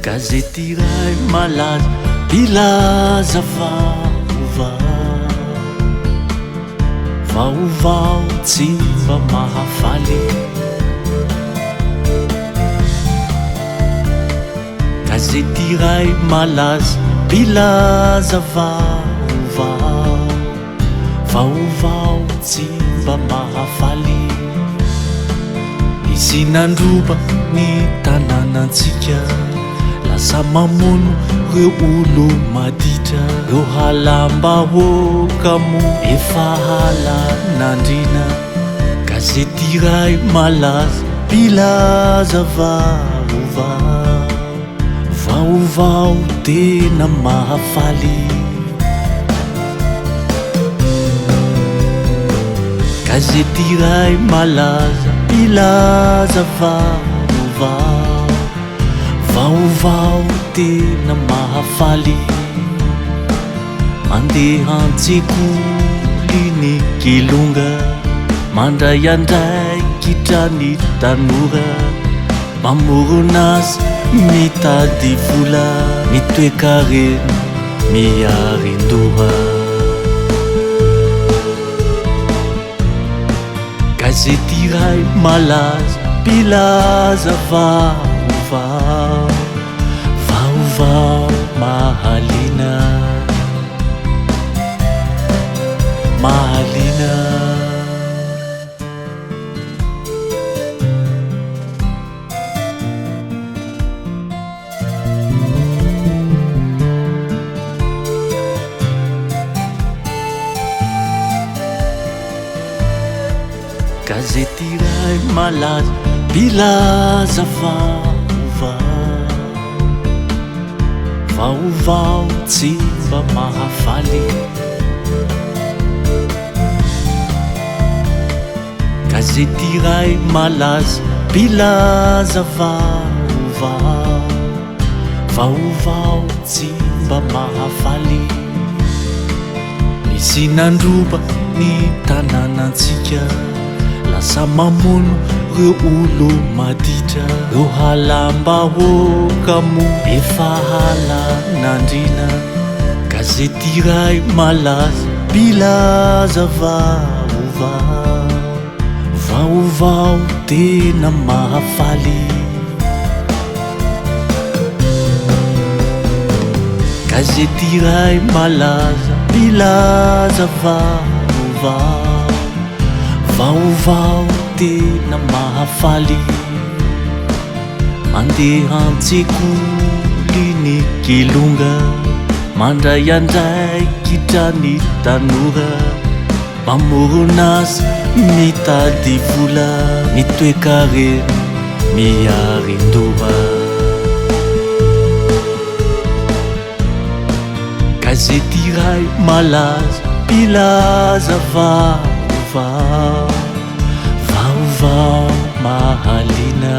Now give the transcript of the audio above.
gazety iray malaza mpilaza vaovao tsy mba mahafaly. Gazety iray malaza mpilaza vaovao tsy mba mahafaly. Izy nandroba ny tanànantsika, lasa mamono reo olo maditra, reo halamba-hoaka mo efa halan'andrina. Gazety iray malaza mpilaza vaovao tena mahafaly. Gazety iray malaza mpilaza vaovao tena mahafaly. Mandeha an-tsekoly ny kilonga, mandray andraikitra ny tanora, mamorona azy mitady vola, mitoekarena miarin-doha. Gazety iray malaza mpilaza vaovao mahalina. Gazety iray malaza mpilaza vaovao tsy mba mahafaly. Gazety iray malaza mpilaza vaovao tsy mba mahafaly. Misy nandroba ny tanànantsika, lasa mamono reo olo maditra, reo halamba-hoaka mo efa halan'andrina. Gazety iray malaza mpilaza vaovao tena mahafaly. Gazety iray malaza mpilaza vaovao tena mahafaly. Mandeha an-tsekoly ny kilonga, mandray andraikitra ny tanora, mamorona azy mitady vola, mitoekarena miarin-doha. Gazety iray malaza mpilaza vaovao mahalina.